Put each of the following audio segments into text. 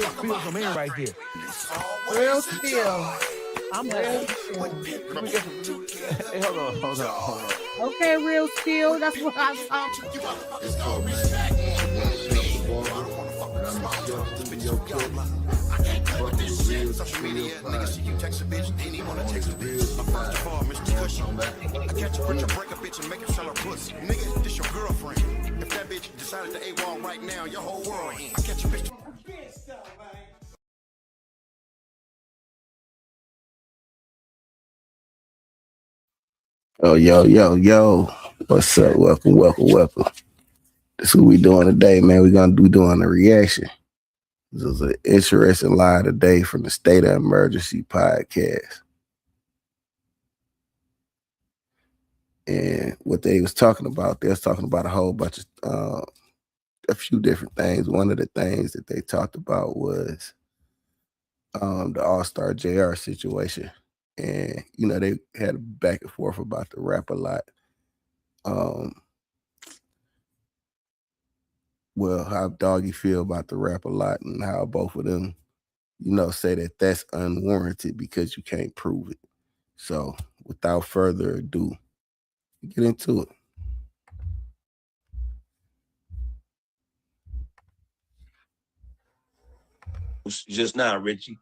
real spill from in right here. Real spill. I'm real spill. Hey, hold on. Okay, real spill. That's what I'm talking about. It's called respect. Social media, niggas see you text a bitch, then he wanna text a bitch. First of all, Mr. Cushy, I catch a bitch, break a bitch and make her sell her pussy. Nigga, this your girlfriend. If that bitch decided to AWOL right now, your whole world ends. I catch a bitch. Oh, yo. What's up? Welcome. This is what we doing today, man. We're gonna be doing a reaction. This is an interesting live today from the State of Emergency podcast. And what they was talking about a whole bunch of a few different things. One of the things that they talked about was the All-Star JR situation. And, they had a back and forth about the rap a lot. Well, how Doggy feel about the rap a lot and how both of them, say that that's unwarranted because you can't prove it. So without further ado, get into it. Just now, Richie.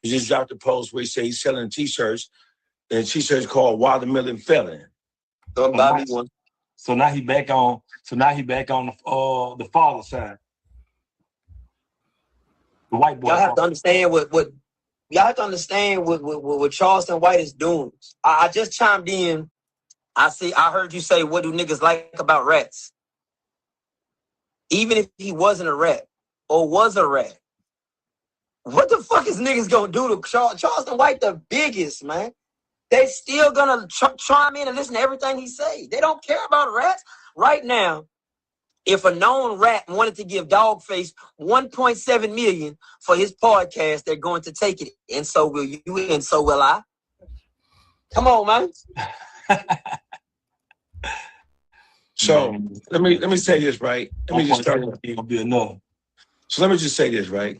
He just dropped a post where he said he's selling t-shirts, and t-shirts called Watermelon Felon. Don't buy me one. So now he back on. The father side. The white boy. Y'all have to understand what Charleston White is doing. I just chimed in. I heard you say, what do niggas like about rats? Even if he wasn't a rat or was a rat, what the fuck is niggas gonna do to Charleston White, the biggest, man? They still gonna chime in and listen to everything he say. They don't care about rats. Right now, if a known rat wanted to give Dawgface $1.7 million for his podcast, they're going to take it. And so will you, and so will I. Come on, man. So let me say this, right? Let me just start. Gonna be enough. So let me just say this, right?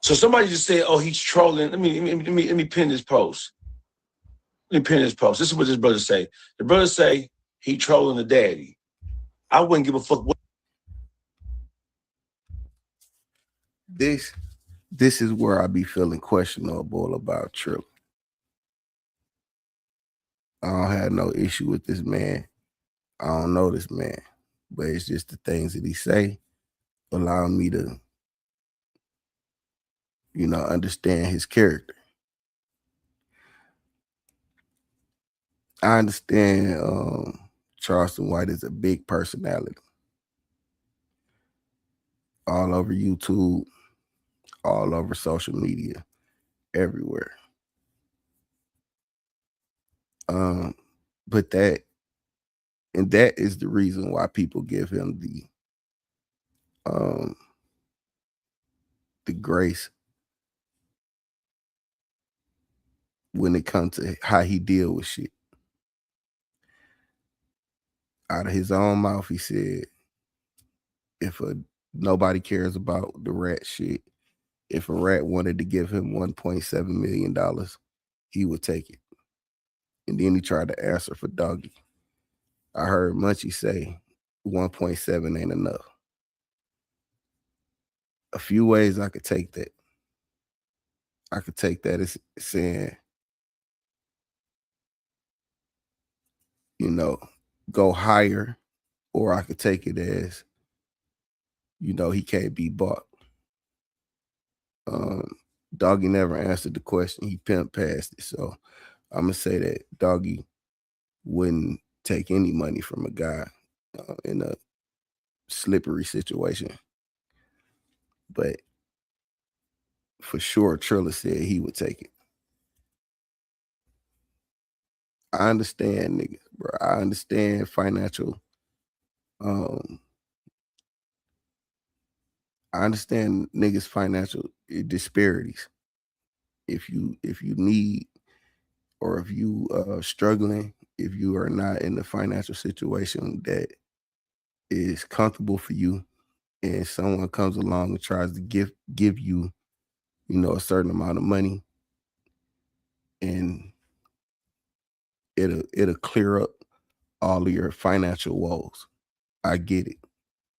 So somebody just said, "Oh, he's trolling." Let me pin this post. This is what this brother say. The brother say he trolling the daddy. I wouldn't give a fuck what. This is where I be feeling questionable about TRILLA. I don't have no issue with this man. I don't know this man, but it's just the things that he say allow me to, understand his character. I understand Charleston White is a big personality. All over YouTube, all over social media, everywhere. But that is the reason why people give him the grace when it comes to how he deal with shit. Out of his own mouth, he said, if nobody cares about the rat shit, if a rat wanted to give him $1.7 million, he would take it. And then he tried to answer for Doggy. I heard Munchie say 1.7 ain't enough. A few ways I could take that. I could take that as saying, go higher, or I could take it as, he can't be bought. Doggy never answered the question. He pimped past it. So I'm going to say that Doggy wouldn't take any money from a guy in a slippery situation. But for sure, TRILLA said he would take it. I understand, niggas, bro. I understand financial. I understand niggas' financial disparities. If you need, or if you struggling, if you are not in the financial situation that is comfortable for you, and someone comes along and tries to give you, you know, a certain amount of money, and it'll clear up all of your financial woes. I get it.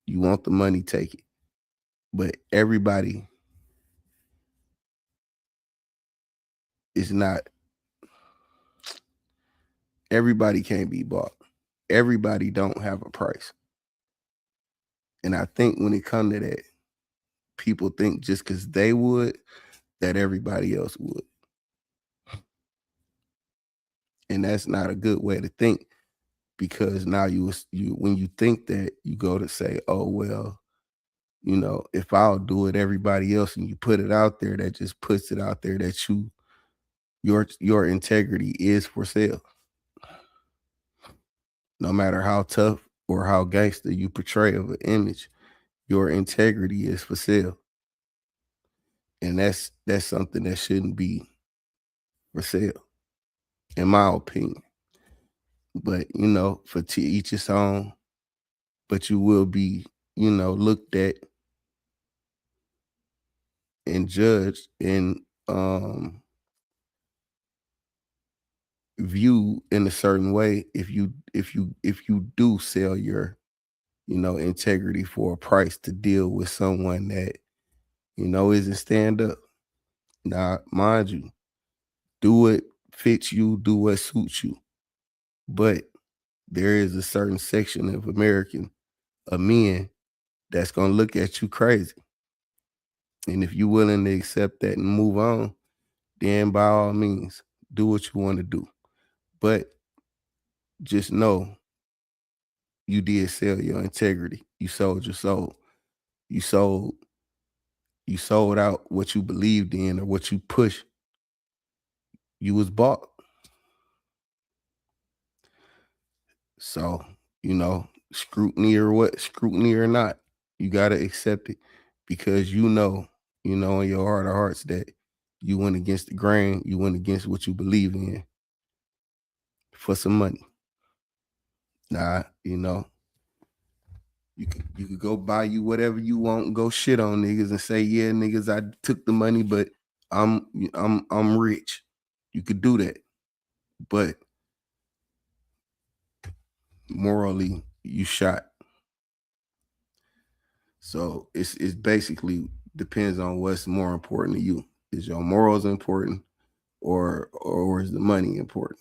You want the money, take it. But everybody is not, everybody can't be bought. Everybody don't have a price. And I think when it comes to that, people think just because they would, that everybody else would. And that's not a good way to think, because now you when you think that, you go to say, oh, well, you know, if I'll do it, everybody else, and you put it out there, that just puts it out there that your integrity is for sale. No matter how tough or how gangster you portray of an image, your integrity is for sale. And that's something that shouldn't be for sale, in my opinion. But, you know, for to each his own, but you will be, you know, looked at and judged and viewed in a certain way if you do sell your, you know, integrity for a price to deal with someone that, you know, isn't stand up. Now, mind you, do what fits you, do what suits you. But there is a certain section of men that's gonna look at you crazy. And if you're willing to accept that and move on, then by all means, do what you want to do. But just know you did sell your integrity. You sold your soul. You sold out what you believed in or what you pushed. You was bought. So, you know, scrutiny or not, you got to accept it, because you know in your heart of hearts that you went against the grain, you went against what you believe in for some money. Nah, you know, you could go buy you whatever you want and go shit on niggas and say, yeah, niggas, I took the money, but I'm rich. You could do that. But morally, you shot. So it's basically depends on what's more important to you. Is your morals important, or is the money important?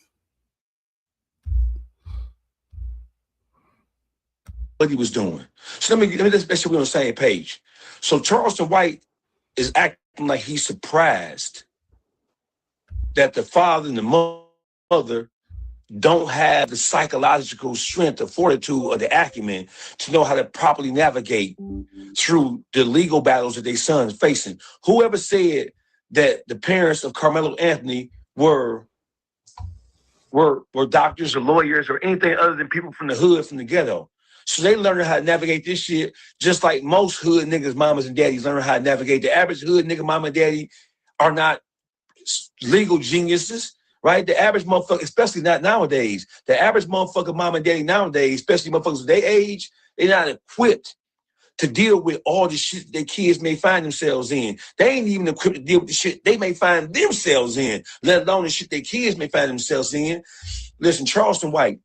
What he was doing. So let me just make sure we're on the same page. So Charleston White is acting like he's surprised that the father and the mother don't have the psychological strength or fortitude or the acumen to know how to properly navigate through the legal battles that their son's facing. Whoever said that the parents of Carmelo Anthony were doctors or lawyers or anything other than people from the hood, from the ghetto. So they learning how to navigate this shit just like most hood niggas, mamas and daddies learning how to navigate. The average hood nigga, mama and daddy are not legal geniuses, right? The average motherfucker, especially not nowadays, the average motherfucker, mama and daddy nowadays, especially motherfuckers of their age, they're not equipped to deal with all the shit their kids may find themselves in. They ain't even equipped to deal with the shit they may find themselves in, let alone the shit their kids may find themselves in. Listen, Charleston White,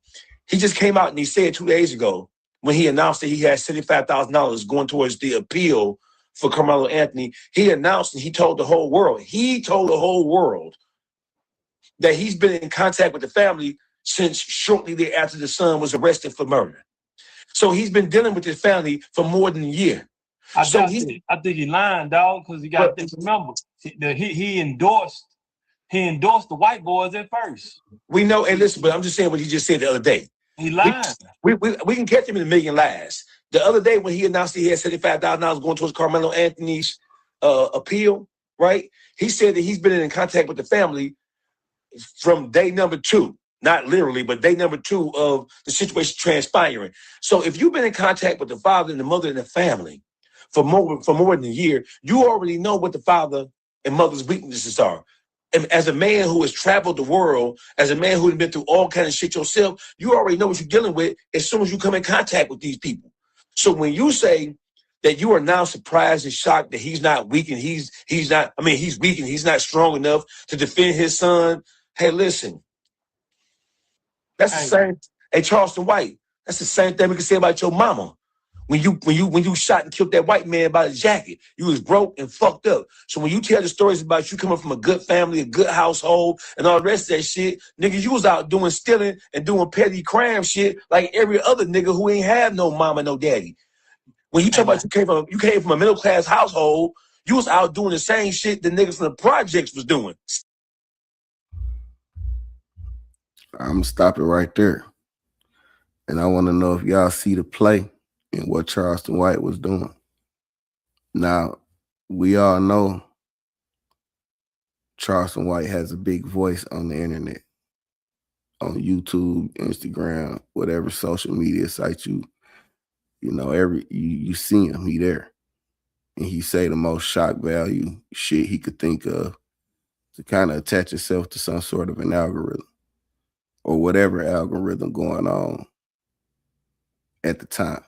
he just came out and he said 2 days ago when he announced that he had $75,000 going towards the appeal for Carmelo Anthony, he announced and he told the whole world that he's been in contact with the family since shortly thereafter the son was arrested for murder. So he's been dealing with his family for more than a year. I think he's lying, dog, because you got to remember that he endorsed the white boys at first. We know, and listen, but I'm just saying what he just said the other day. He lied. We can catch him in a million lies. The other day when he announced that he had $75,000 going towards Carmelo Anthony's appeal, right? He said that he's been in contact with the family from day number 2. Not literally, but day number 2 of the situation transpiring. So if you've been in contact with the father and the mother and the family for more than a year, you already know what the father and mother's weaknesses are. And as a man who has traveled the world, as a man who has been through all kinds of shit yourself, you already know what you're dealing with as soon as you come in contact with these people. So when you say that you are now surprised and shocked that he's not weak and he's not, I mean, he's weak and he's not strong enough to defend his son. Hey, listen, that's the same. Hey, Charleston White, that's the same thing we can say about your mama. When you shot and killed that white man by the jacket, you was broke and fucked up. So when you tell the stories about you coming from a good family, a good household, and all the rest of that shit, nigga, you was out doing stealing and doing petty crime shit like every other nigga who ain't have no mama, no daddy. When you talk about you came from a middle class household, you was out doing the same shit the niggas from the projects was doing. I'm gonna stop it right there. And I want to know if y'all see the play in what Charleston White was doing. Now, we all know Charleston White has a big voice on the internet, on YouTube, Instagram, whatever social media site you see him, he there. And he say the most shock value shit he could think of to kind of attach himself to some sort of an algorithm or whatever algorithm going on at the time.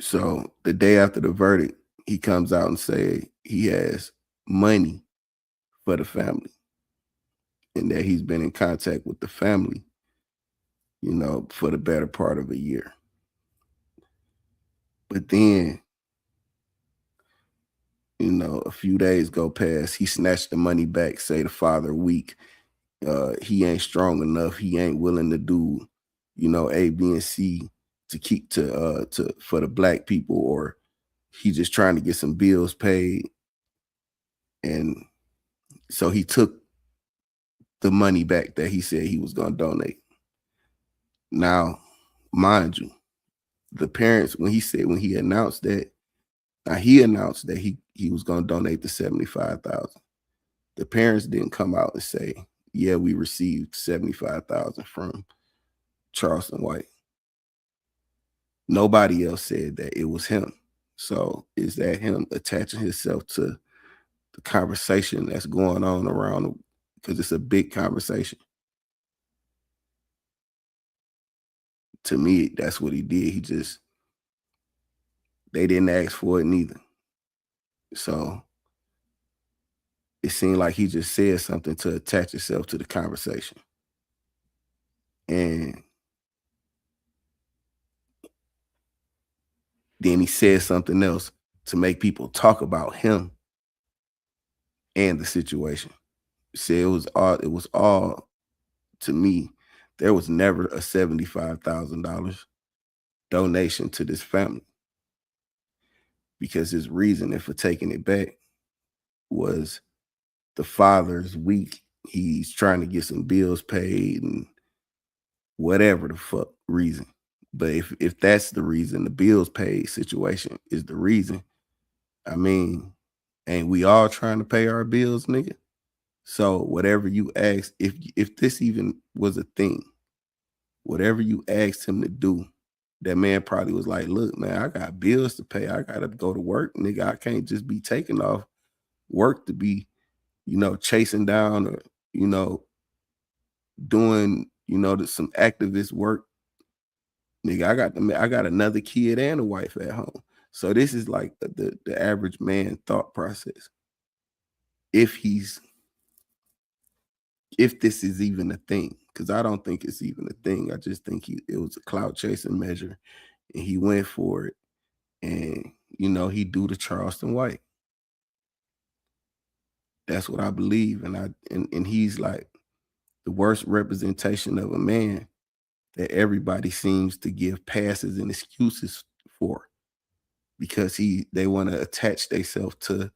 So the day after the verdict, he comes out and say he has money for the family and that he's been in contact with the family, for the better part of a year. But then, a few days go past, he snatched the money back, say the father weak. He ain't strong enough. He ain't willing to do, A, B, and C to keep for the black people, or he just trying to get some bills paid. And so he took the money back that he said he was going to donate. Now, mind you, the parents, when he announced that, he announced that he was going to donate the $75,000. The parents didn't come out and say, yeah, we received $75,000 from Charleston White. Nobody else said that it was him. So is that him attaching himself to the conversation that's going on around, because it's a big conversation? To me, that's what he did. They didn't ask for it neither. So it seemed like he just said something to attach himself to the conversation. And then he said something else to make people talk about him and the situation. See, it was all to me. There was never a $75,000 donation to this family, because his reasoning for taking it back was the father's weak. He's trying to get some bills paid and whatever the fuck reason. But if that's the reason, the bills paid situation is the reason, I mean, ain't we all trying to pay our bills, nigga? So whatever you ask, if this even was a thing, whatever you asked him to do, that man probably was like, look, man, I got bills to pay. I got to go to work, nigga. I can't just be taking off work to be, chasing down or, doing, some activist work. Nigga, I got another kid and a wife at home. So this is like the average man thought process. If this is even a thing, because I don't think it's even a thing. I just think it was a clout chasing measure, and he went for it. And, he do the Charleston White. That's what I believe. And he's like the worst representation of a man that everybody seems to give passes and excuses for, because they want to attach themselves to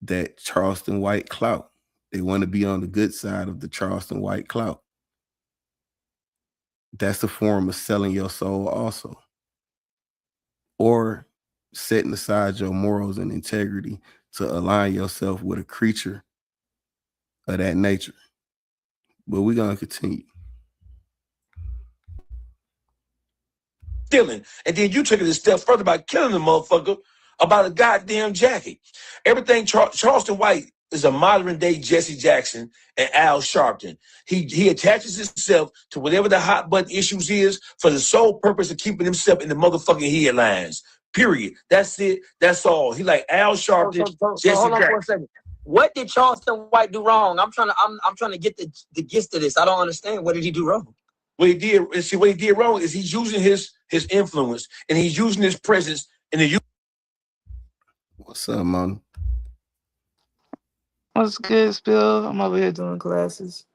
that Charleston White clout. They want to be on the good side of the Charleston White clout. That's a form of selling your soul also, or setting aside your morals and integrity to align yourself with a creature of that nature. But we're going to continue. Stealing. And then you took it a step further by killing the motherfucker about a goddamn jacket. Everything Charleston White is a modern day Jesse Jackson and Al Sharpton. He attaches himself to whatever the hot button issues is for the sole purpose of keeping himself in the motherfucking headlines. Period. That's it. That's all. He like Al Sharpton, So Jesse hold on for a Jackson. second. What did Charleston White do wrong? I'm trying to get the gist of this. I don't understand. What did he do wrong? What he did wrong is he's using his influence and he's using his presence in the. What's up, man? What's good, Spill? I'm over here doing classes.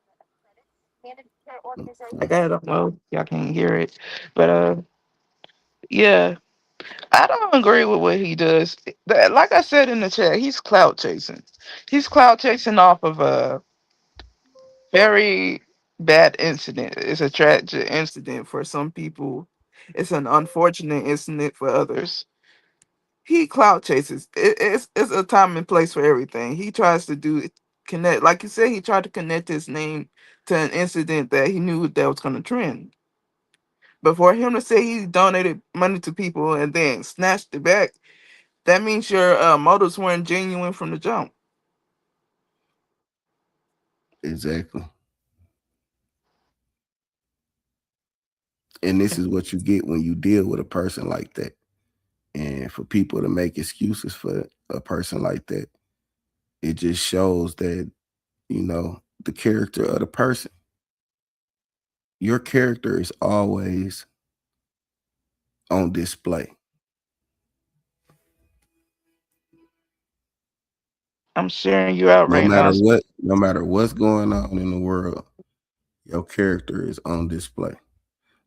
I got it on low. Y'all can't hear it. But yeah. I don't agree with what he does. Like I said in the chat, he's clout chasing. He's clout chasing off of a very bad incident. It's a tragic incident for some people. It's an unfortunate incident for others. He clout chases. It's a time and place for everything. He tries to connect, like you said, he tried to connect his name to an incident that he knew that was going to trend. But for him to say he donated money to people and then snatched it back, that means your motives weren't genuine from the jump. Exactly. And this is what you get when you deal with a person like that. And for people to make excuses for a person like that, it just shows that, you know, the character of the person. Your character is always on display. I'm sharing you out No right matter now. no matter what's going on in the world, your character is on display.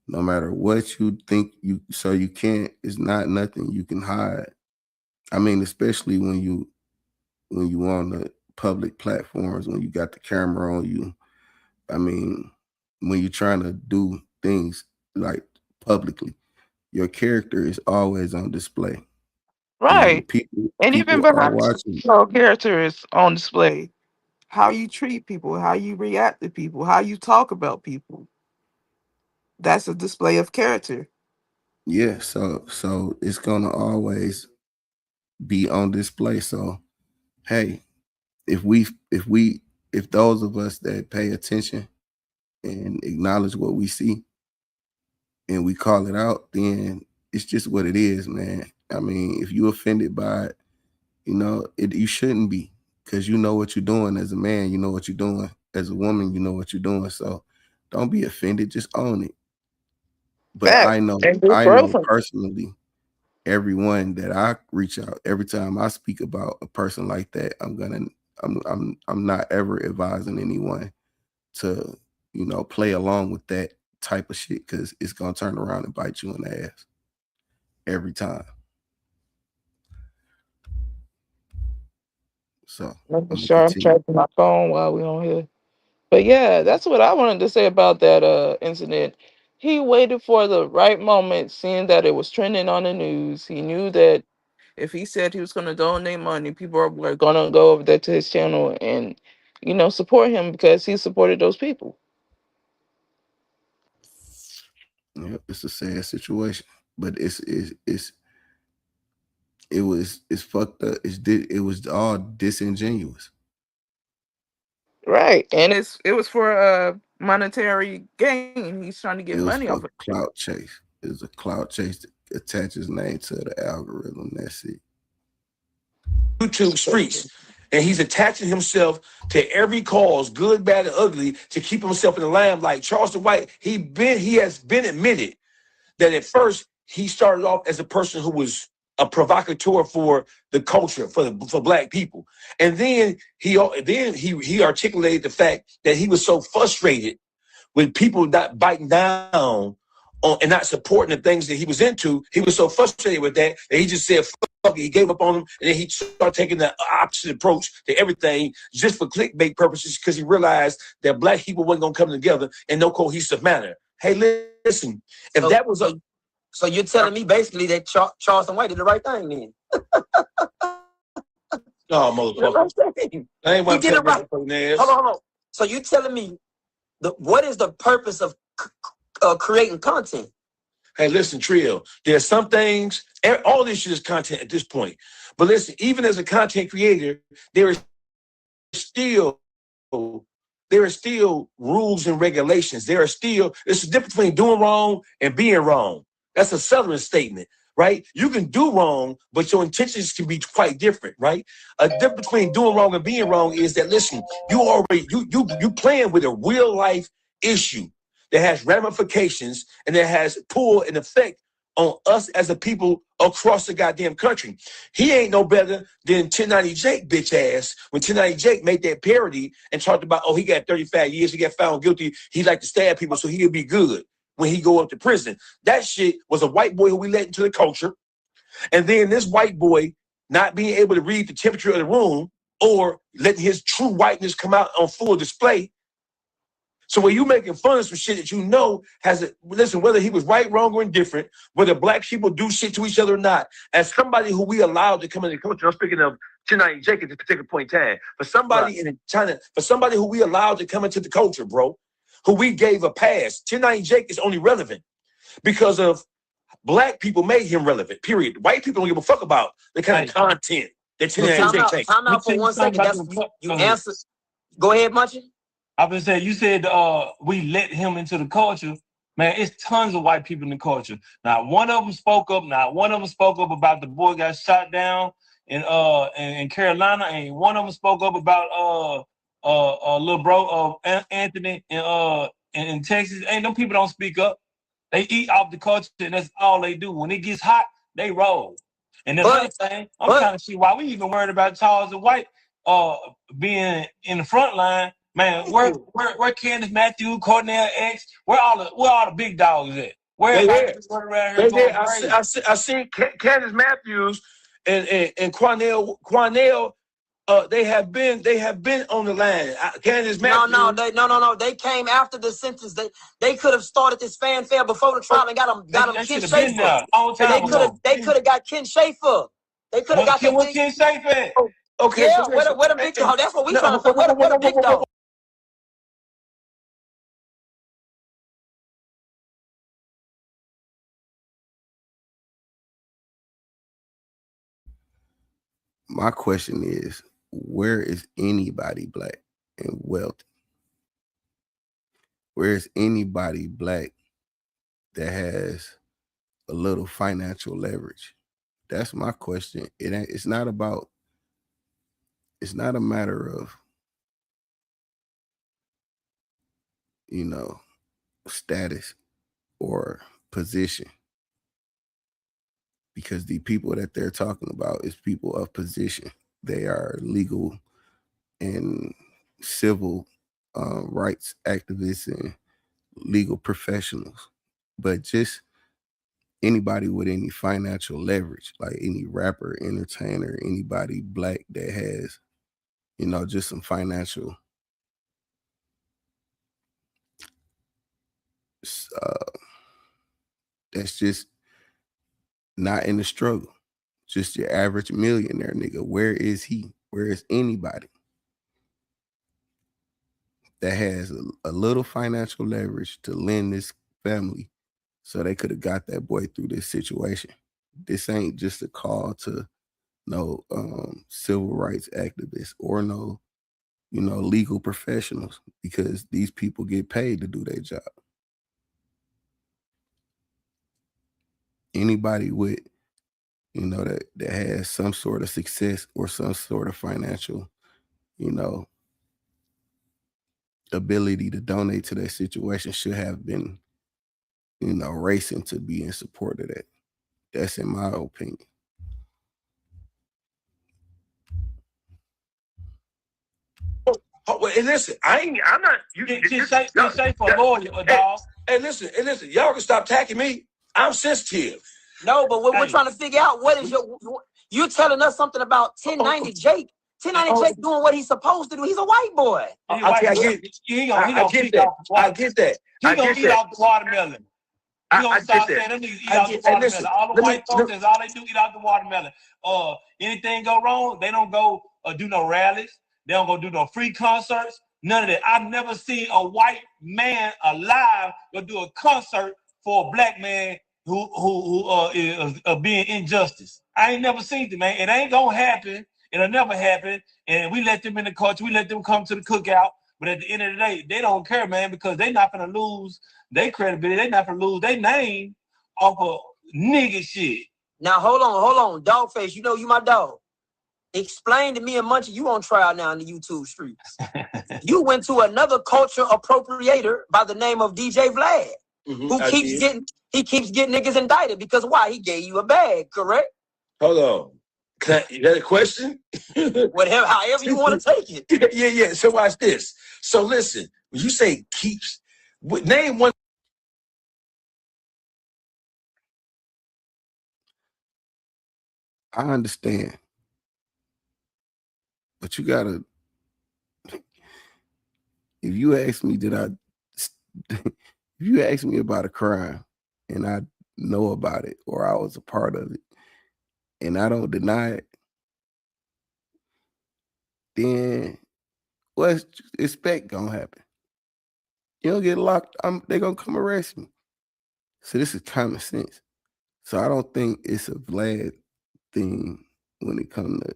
No matter what you think you can't, it's not nothing you can hide. I mean, especially when you on the public platforms, when you got the camera on you. I mean, when you're trying to do things like publicly, your character is always on display. And Right. And even people are behind watching. your character is on display. How you treat people, how you react to people, how you talk about people. That's a display of character. Yeah, so it's gonna always be on display. So hey, if those of us that pay attention and acknowledge what we see and we call it out, then it's just what it is, man. I mean, if you offended by it, you know, you shouldn't be, because you know what you're doing. As a man, you know what you're doing. As a woman, you know what you're doing. So don't be offended, just own it. But Fact. And do I grow know from it. personally, everyone that I reach out, every time I speak about a person like that, I'm not ever advising anyone to, you know, play along with that type of shit, because it's gonna turn around and bite you in the ass every time. So I'm Making gonna sure I'm continue. charging my phone while we on here. But yeah, that's what I wanted to say about that incident. He waited for the right moment, seeing that it was trending on the news. He knew that if he said he was going to donate money, people were going to go over there to his channel and, support him because he supported those people. Yep, it's a sad situation, but it's fucked up. It was all disingenuous. Right, and it was for monetary gain. He's trying to get It was money for off of it. clout chase. It was a clout chase to attach his name to the algorithm. That's it. YouTube streets. And he's attaching himself to every cause, good, bad, and ugly, to keep himself in the limelight. Charleston White, he has been admitted that at first he started off as a person who was a provocateur for the culture, for black people. And then he articulated the fact that he was so frustrated with people not biting down on and not supporting the things that he was into. He was so frustrated with that he just said, fuck it. He gave up on them, and then he started taking the opposite approach to everything just for clickbait purposes, because he realized that black people wasn't going to come together in no cohesive manner. Hey, listen, if that was a... So you're telling me basically that Charleston White did the right thing then? Oh, motherfucker. I ain't want to tell right. Hold on. So you're telling me what is the purpose of creating content? Hey, listen, Trill, there's some things, all this shit is content at this point. But listen, even as a content creator, there is still rules and regulations. It's the difference between doing wrong and being wrong. That's a Southern statement, right? You can do wrong, but your intentions can be quite different, right? A difference between doing wrong and being wrong is that, listen, you playing with a real life issue that has ramifications and that has pull and effect on us as a people across the goddamn country. He ain't no better than 1090 Jake bitch ass when 1090 Jake made that parody and talked about, oh, he got 35 years, he got found guilty, he like to stab people so he'll be good when he go up to prison. That shit was a white boy who we let into the culture. And then this white boy not being able to read the temperature of the room or letting his true whiteness come out on full display. So when you making fun of some shit that you know listen, whether he was right, wrong, or indifferent, whether black people do shit to each other or not, as somebody who we allowed to come into the culture, I'm speaking of 1090 Jake at this particular point in time, for somebody in China, for somebody who we allowed to come into the culture, bro, who we gave a pass, 1090 Jake is only relevant because of black people made him relevant, period. White people don't give a fuck about the kind of content that 1090 Jake takes. Time out for 1 second. That's you answer. Go ahead, Munchie. I've been saying, you said we let him into the culture. Man, it's tons of white people in the culture. Not one of them spoke up. Not one of them spoke up about the boy got shot down in Carolina. Ain't one of them spoke up about little bro Anthony in Texas. Ain't no people don't speak up. They eat off the culture, and that's all they do. When it gets hot, they roll. And the other thing, I'm trying to see why we even worried about Charles and White being in the front line. Man, where Candace Matthews, Cornell X, where all the big dogs at? I seen Candace Matthews and Cornell. They have been on the line. Candace Matthews. No. They came after the sentence. They could have started this fanfare before the trial and got him Ken Schaefer. They could have got Ken Schaefer. They could have got Ken Schaefer. Okay, yeah, where the big dog? That's what we trying to say. Where the big dog? My question is, where is anybody black and wealthy? Where is anybody black that has a little financial leverage? That's my question. It's not a matter of, status or position. Because the people that they're talking about is people of position. They are legal and civil rights activists and legal professionals. But just anybody with any financial leverage, like any rapper, entertainer, anybody black that has, just some financial that's just not in the struggle. Just your average millionaire nigga. Where is he? Where is anybody that has a little financial leverage to lend this family so they could have got that boy through this situation? This ain't just a call to no civil rights activists or no, legal professionals, because these people get paid to do their job. Anybody with, that has some sort of success or some sort of financial, ability to donate to that situation should have been, racing to be in support of that. That's in my opinion. Hey, listen, I'm not. You say for a lawyer, dog. Hey, listen, y'all can stop attacking me. I'm sensitive. No, but we're trying to figure out what is you're telling us something about 1090 Jake. 1090 Jake doing what he's supposed to do. He's a white boy. I get that. He gonna eat off the watermelon. He gonna start saying them niggas eat off the watermelon. All the white folks, that's all they do, eat off the watermelon. Anything go wrong, they don't go do no rallies. They don't go do no free concerts. None of that. I've never seen a white man alive go do a concert for a black man who is being injustice. I ain't never seen it, man. It ain't gonna happen it'll never happen. And we let them in the culture. We let them come to the cookout. But at the end of the day, they don't care, man, because they're not going to lose their credibility. They're not going to lose their name off of nigga shit. Now, hold on. Dawgface, you know you my dog. Explain to me and Munchie, you on trial now in the YouTube streets. You went to another culture appropriator by the name of DJ Vlad, who keeps getting niggas indicted because why? He gave you a bag, correct? Hold on. Is that a question? Whatever, however you want to take it. Yeah. So watch this. So listen, when you say keeps, name one. I understand. But you gotta, if you ask me, if you ask me about a crime and I know about it or I was a part of it and I don't deny it, then what expect gonna happen? You don't get locked, they're gonna come arrest me. So this is common sense. So I don't think it's a Vlad thing when it comes to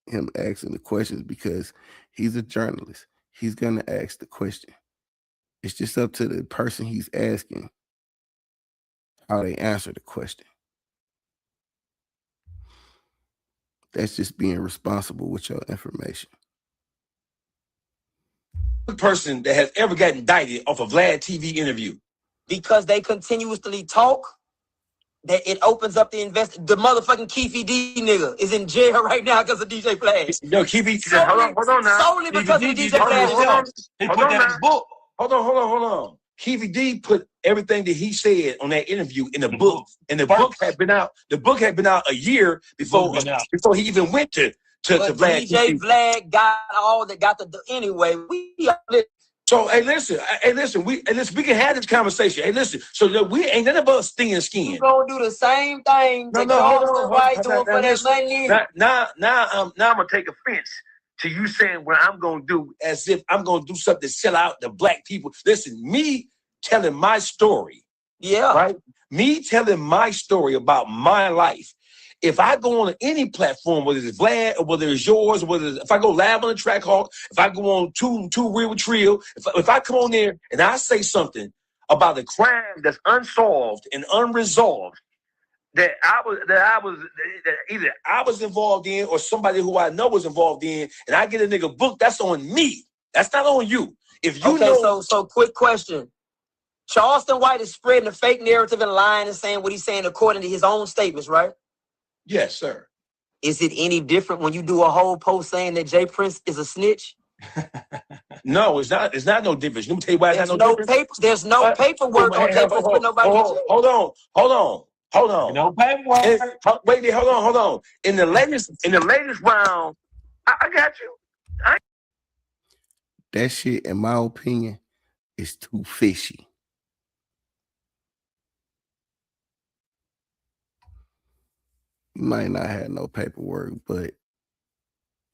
him asking the questions because he's a journalist. He's gonna ask the question. It's just up to the person he's asking how they answer the question. That's just being responsible with your information. Person that has ever gotten indicted off a Vlad TV interview. Because they continuously talk, that it opens up the The motherfucking Keefy D nigga is in jail right now because of DJ Vlad. No, Keefy, hold on now. Solely because of DJ Vlad. He put that in his book. Hold on. Keefy D put everything that he said on that interview in the book. And the book had been out. The book had been out a year before he even went to Vlad. DJ Vlad got anyway. So we can have this conversation. Hey, listen, so we ain't none of us thin skin. You gonna do the same thing that Charleston White doing for that money. Now I'm gonna take offense to you saying what I'm gonna do as if I'm gonna do something to sell out the black people. Listen, me telling my story. Yeah. Right? Me telling my story about my life. If I go on any platform, whether it's Vlad or whether it's yours, or if I go live on the Track Hawk, if I go on two Real with Trill, if I come on there and I say something about a crime that's unsolved and unresolved that either I was involved in or somebody who I know was involved in, and I get a nigga booked, that's on me. That's not on you. If you know. So quick question. Charleston White is spreading a fake narrative and lying and saying what he's saying according to his own statements, right? Yes, sir. Is it any different when you do a whole post saying that Jay Prince is a snitch? No, it's not. It's not no difference. Let me tell you why it's not no difference. There's no paperwork on Jay Prince with nobody. Hold on. No paperwork. Wait, hold on. In the latest round, I got you. That shit, in my opinion, is too fishy. You might not have no paperwork, but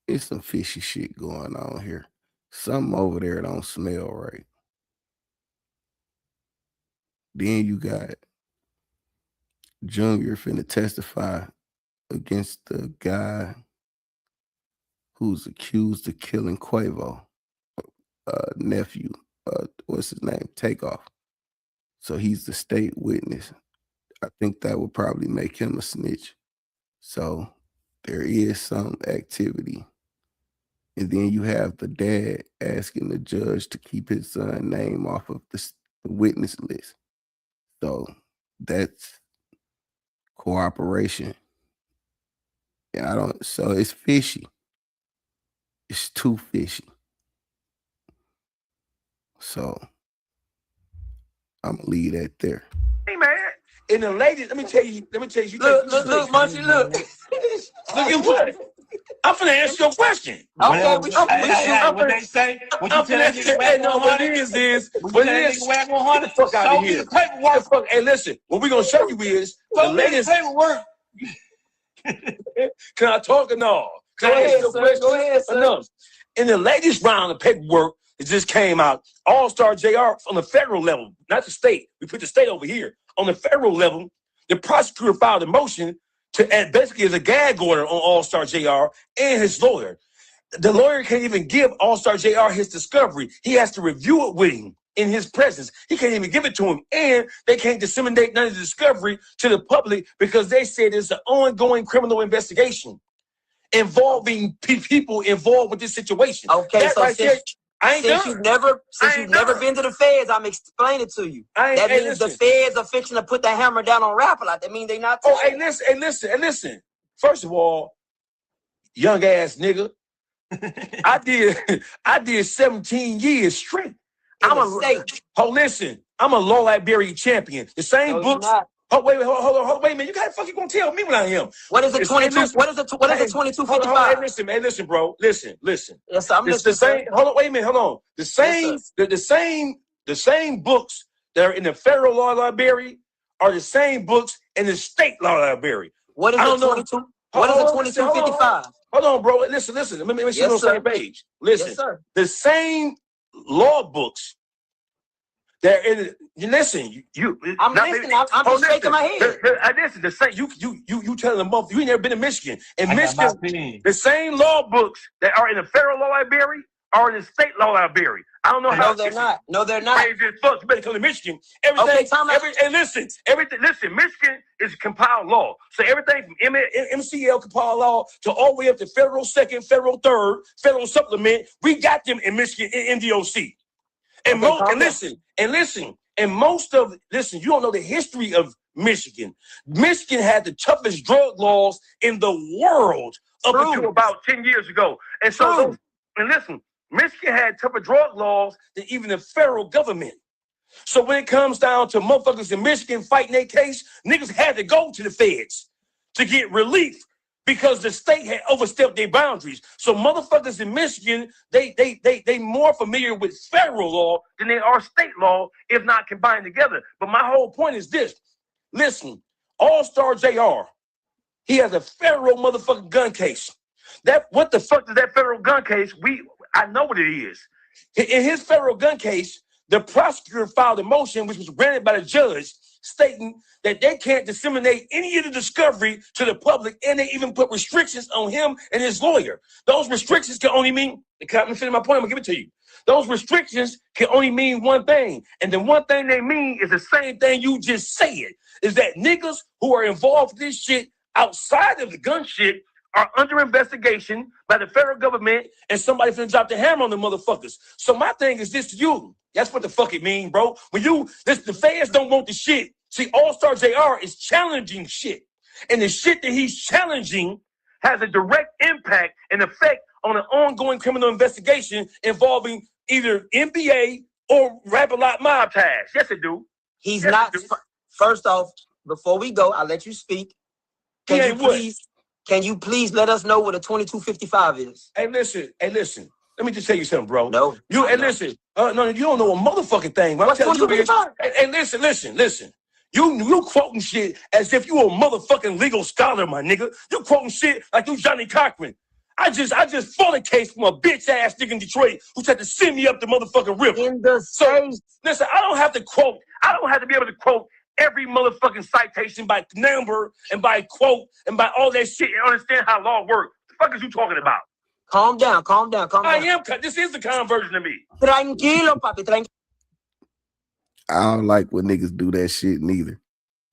it's some fishy shit going on here. Something over there don't smell right. Then you got Junior finna testify against the guy who's accused of killing Quavo, nephew. What's his name? Takeoff. So he's the state witness. I think that would probably make him a snitch. So there is some activity. And then you have the dad asking the judge to keep his son's name off of the witness list. So that's cooperation. So it's fishy. It's too fishy. So I'm gonna leave that there. Hey man, in the latest, let me tell you. Look, Munchie, look. Look at what? I'm finna answer your question. Okay, What they say? What you tell that nigga whack 100? What it is, whack 100? Get the fuck out of here. Paperwork. Hey, listen, what we're gonna show you is the latest paperwork. Can I talk or no? Go ahead, sir. Enough. In the latest round of paperwork that just came out, All-Star JR on the federal level, not the state. We put the state over here. On the federal level, the prosecutor filed a motion and basically as a gag order on All-Star JR and his lawyer. The lawyer can't even give All-Star JR his discovery. He has to review it with him in his presence. He can't even give it to him. And they can't disseminate none of the discovery to the public because they said it's an ongoing criminal investigation involving people involved with this situation. Okay, that so right since you've never been to the feds, I'm explaining to you. That means the feds are fixing to put the hammer down on Rapper. Like that means they not. Oh, hey, listen. First of all, young ass nigga, I did 17 years straight. I'm a law library champion. The same books. Oh, wait a minute. You gotta fucking gonna tell me what I am. What is the 22? What is the 2255? Hey, listen, bro. Listen. Yes, I'm it's listening. The same. Hold on, wait a minute. Hold on. The same books that are in the federal law library are the same books in the state law library. What is the 22? What is the 2255? Hold on, bro. Listen. Let me see on the same page. Listen. Yes, sir. The same law books. They're in. Listen, I'm listening. I'm just shaking my head. Listen, the same. You telling them both. You ain't never been to Michigan. In Michigan, the same law books that are in the federal law library are in the state law library. I don't know how. No, they're not. No, they're not. Crazy as fuck. You better come to Michigan. Everything. Listen. Michigan is compiled law. So everything from MCL compiled law to all the way up to federal second, federal third, federal supplement. We got them in Michigan in NDOC. And listen, you don't know the history of Michigan. Michigan had the toughest drug laws in the world up until about 10 years ago. And so, Michigan had tougher drug laws than even the federal government. So when it comes down to motherfuckers in Michigan fighting their case, niggas had to go to the feds to get relief because the state had overstepped their boundaries. So motherfuckers in Michigan, they more familiar with federal law than they are state law, if not combined together. But my whole point is this. Listen, All-Star JR, he has a federal motherfucking gun case. What the fuck is that federal gun case? I know what it is. In his federal gun case, the prosecutor filed a motion which was granted by the judge stating that they can't disseminate any of the discovery to the public, and they even put restrictions on him and his lawyer. Those restrictions can only mean, let me finish my point, I'm gonna give it to you. Those restrictions can only mean one thing, and the one thing they mean is the same thing you just said, is that niggas who are involved in this shit outside of the gun shit are under investigation by the federal government, and somebody finna drop the hammer on the motherfuckers. So my thing is this to you. That's what the fuck it mean, bro. When the feds don't want the shit. See, All-Star JR is challenging shit. And the shit that he's challenging has a direct impact and effect on an ongoing criminal investigation involving either NBA or Rap-A-Lot mob ties. Yes, it do. He's not. First off, before we go, I'll let you speak. Can you please let us know what a 2255 is? Hey, listen. Let me just tell you something, bro. No. No, you don't know a motherfucking thing. What's 2255? Hey, listen. You quoting shit as if you a motherfucking legal scholar, my nigga. You quoting shit like you Johnny Cochran. I just fought a case from a bitch ass nigga in Detroit who tried to send me up the motherfucking river. Listen, I don't have to be able to quote every motherfucking citation by number and by quote and by all that shit and understand how law works. What the fuck is you talking about? Calm down. This is the calm version of me. Tranquilo, papi, tranquilo. I don't like when niggas do that shit neither.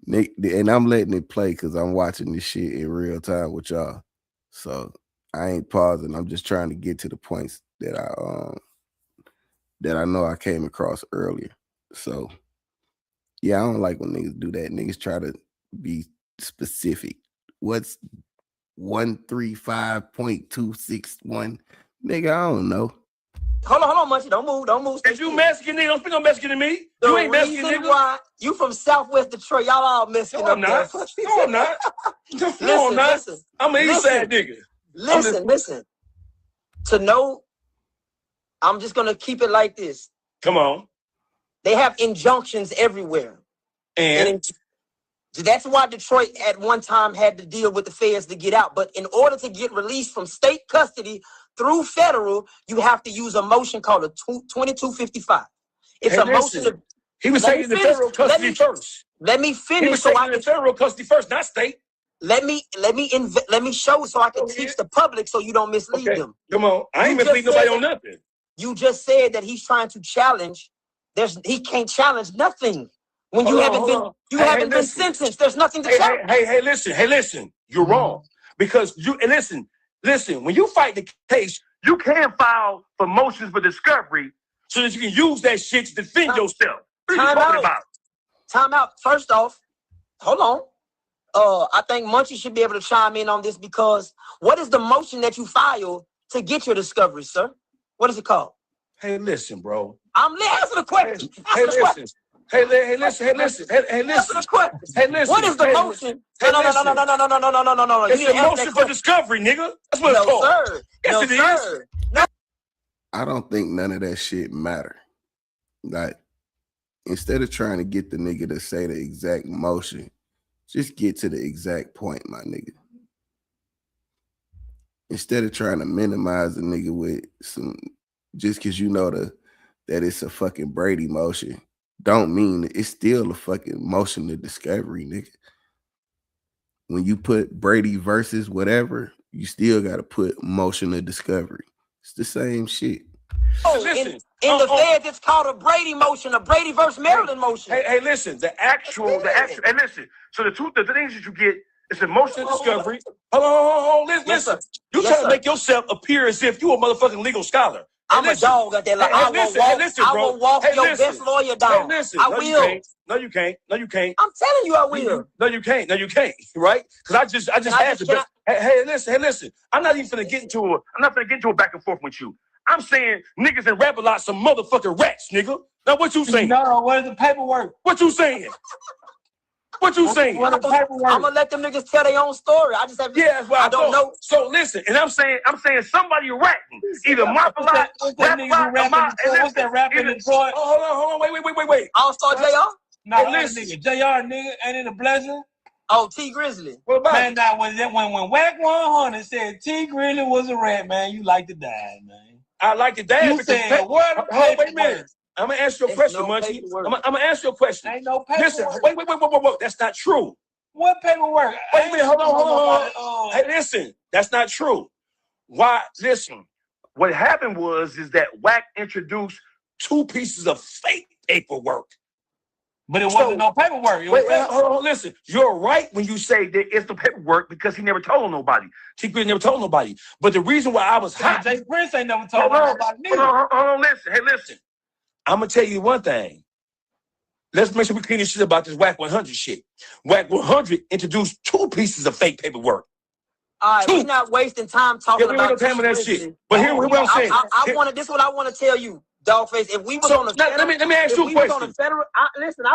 And I'm letting it play because I'm watching this shit in real time with y'all. So I ain't pausing. I'm just trying to get to the points that I know I came across earlier. So yeah, I don't like when niggas do that. Niggas try to be specific. What's 135.261? Nigga, I don't know. Hold on, Munchie. Don't move. If you Mexican, nigga, don't speak no Mexican to me. You ain't Mexican, nigga. Why you from Southwest Detroit? Y'all all Mexican. No, I'm not. No, I'm not. No, I'm not. I'm an East Side nigga. Listen. To know, I'm just gonna keep it like this. Come on. They have injunctions everywhere, and that's why Detroit at one time had to deal with the feds to get out. But in order to get released from state custody through federal, you have to use a motion called a 2255. It's a motion. He was taking the federal custody first. Let me finish. He was taking the federal custody first, not state. let me show so I can teach the public so you don't mislead them. Come on. I ain't misleading nobody on nothing. You just said that he's trying to challenge. He can't challenge nothing. When you haven't been sentenced, there's nothing to challenge. Hey, listen. You're wrong. Because listen, when you fight the case, you can file for motions for discovery so that you can use that shit to defend yourself. What are you talking about? Time out. First off, hold on. I think Munchie should be able to chime in on this because what is the motion that you file to get your discovery, sir? What is it called? Hey, listen, bro. I'm answering the question. Hey, listen. Hey, listen. Answer the question. Hey, listen. What is the motion? No. It's a motion for discovery, nigga. That's what it's called. Sir. Yes, it is. No. I don't think none of that shit matter. Like, instead of trying to get the nigga to say the exact motion, just get to the exact point, my nigga. Instead of trying to minimize the nigga with some, just because you know that it's a fucking Brady motion, don't mean it's still a fucking motion to discovery, nigga. When you put Brady versus whatever, you still got to put motion to discovery. It's the same shit. In the feds, it's called a Brady motion, a Brady versus Maryland motion. Hey, listen, the actual, and listen. So the things that you get is a motion of discovery. Hold on, listen. You trying to make yourself appear as if you a motherfucking legal scholar. I'm a dog at that. Like, I will walk your best lawyer down. I will. No, you can't. I'm telling you, I will. No, you can't. Right? Because I just had to. Hey, listen. I'm not even finna get into a back and forth with you. I'm saying niggas in rap a lot some motherfucking rats, nigga. Now what you saying? No, where's the paperwork? What you saying? I'm gonna let them niggas tell their own story. I just have to. Yeah, well, I don't know. So listen, and I'm saying somebody ratting. Either Mafalot, what's that rapping in Detroit? Hold on, wait. All-Star JR? No, nigga, JR nigga, ain't it a blessing? Oh, T Grizzly. What about man? Now when Whack 100 said T Grizzly was a rat, man, you like to die, man. I like to die. You said what? Wait a minute. I'm gonna ask you a question, Munchie. I'm gonna ask you a question. Ain't no paperwork. Listen, wait. That's not true. What paperwork? Wait a minute. Hold on. Hey, listen. That's not true. Why? Listen. What happened is that Wack introduced 2 pieces of fake paperwork. But it wasn't no paperwork. Wait, hold on. Listen. You're right when you say there is no paperwork because he never told nobody. T. Grizzly never told nobody. But the reason why I was hot. Jay Prince ain't never told nobody neither. Hold on. Listen. Hey, listen. I'm gonna tell you one thing. Let's make sure we clean this shit about this Wack 100 shit. Wack 100 introduced 2 pieces of fake paperwork. All right, we're not wasting time talking about that shit. But here what I'm saying. This is what I want to tell you, Dawgface. If we was on the federal, let me ask you a question. Let me answer my